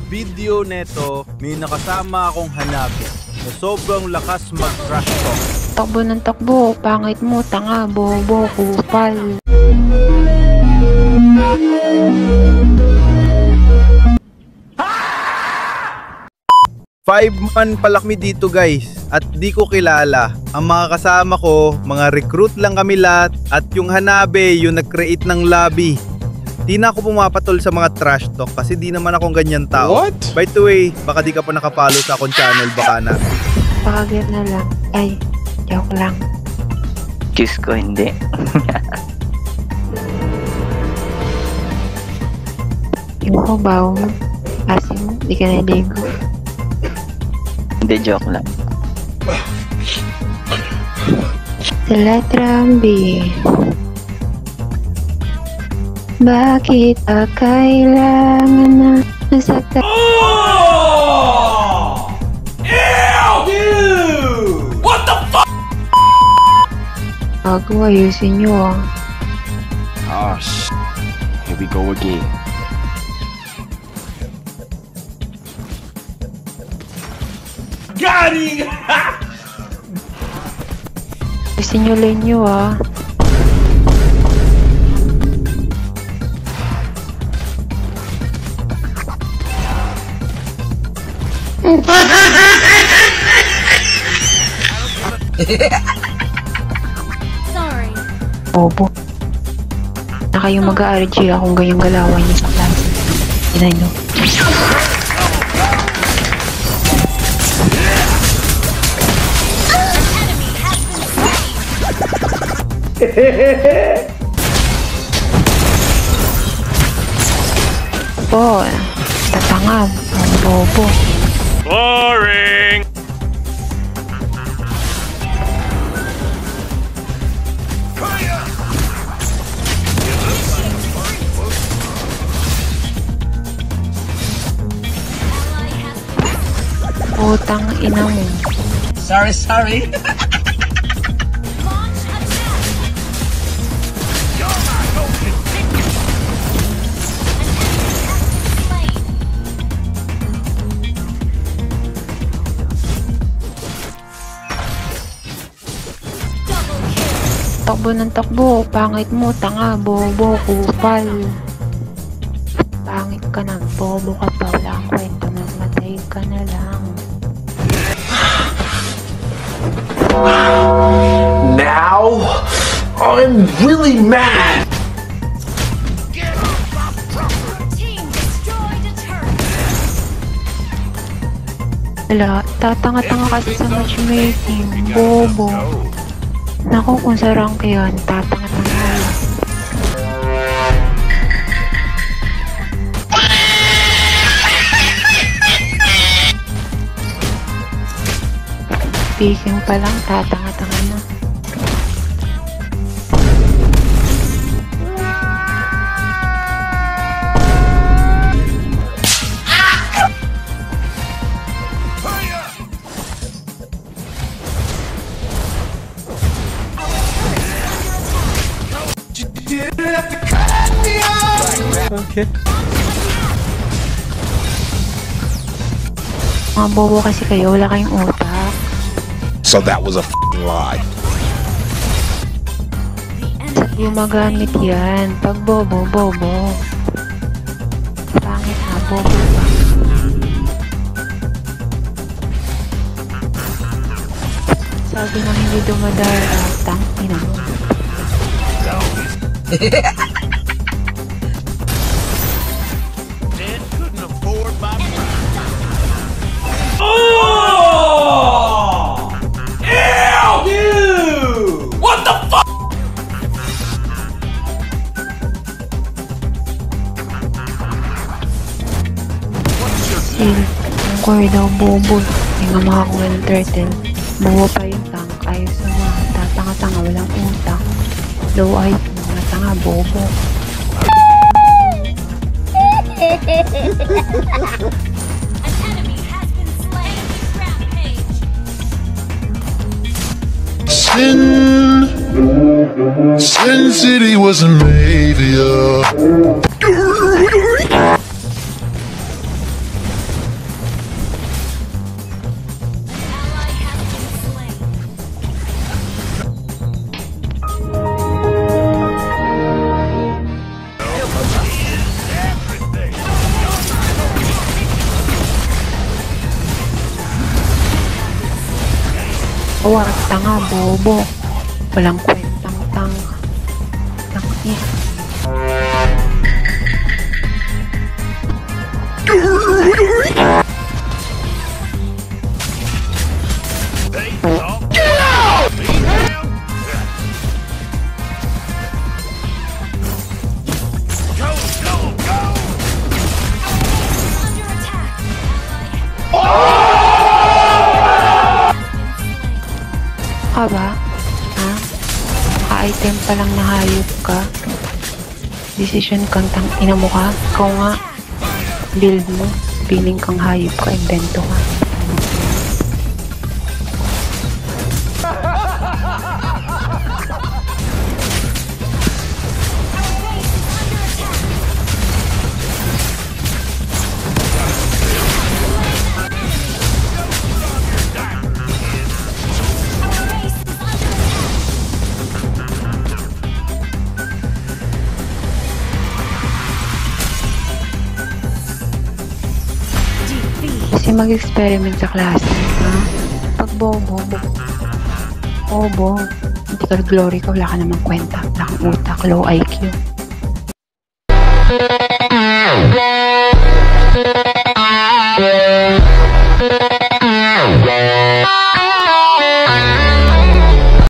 video neto, may nakasama akong Hanabi na sobrang lakas mag-trash talk. Takbo ng takbo, pangit mo, tanga, bobo, kupal. 5 man palakmi dito guys at di ko kilala. Ang mga kasama ko, mga recruit lang kami lahat at yung Hanabi yung nag-create ng lobby. Di na ako pumapatol sa mga trash talk kasi di naman akong ganyan tao. What? By the way, baka di ka pa nakapollow sa akong channel, baka na. Pakagat na lang. Ay, joke lang. Diyos ko, hindi. Yung ko bawo mo. Kasi mo, di ka naligo. Hindi, joke lang. Talatrambi. Bakit kailangan na nasaktan? Oh! Ew! Dude! What the fuck? Bago ayusin nyo ah. Oh, here we go again. Got him! Ayusin nyo lane nyo ah. Sorry. Bobo. Na kayo mag-RG akong ganyang galawan niyo sa klase. Inay nyo. Po, tatangam. Ang bobo. Boring! Putang ina mo. Sorry. Launch attack. Slain. Double kill. Takbo ng takbo. Pangit mo, tanga, bobo, kupal. Pangit ka na, bobo ka pa. Wala kang kwento, mamatay ka na lang. Now, I'm really mad! Team destroyed a turret. Wala, tatanga-tanga kasi sa matchmaking, bobo. Naku, kung sa rank yan, tatanga-tanga lang. Speaking pa lang, tatanga-tanga na. Okay. Mga bobo kasi kayo, wala kayong utak. So that was a f***ing lie. Saan gumagamit yan? Pag bobo, bobo. Pangit na, bobo ba? Sabi nang hindi dumadara, tangina mo. Oh! Ew! Dude! What the fuck? Sil, ang core daw bobo. Yung nga makakuha ng turtle. Bobo pa yung tank. Ayos na mga tatanga-tanga, walang utak. Low IQ, mga tanga, bobo. An enemy has been slain. Rampage. Sin City was a mavia. Huwag tanga, bobo. Walang kwentang tanga. Tangis. Under attack. Ka ba? Ha? Ka-item pa lang na hayop ka? Decision kang ina mo ka? Ikaw nga. Build mo. Feeling kang hayop ka. Invento ka. Kasi mag-experiment sa klase, ha? Pag bobo, hindi ka glory ka, wala ka namang kwenta, wala kang utak, low IQ.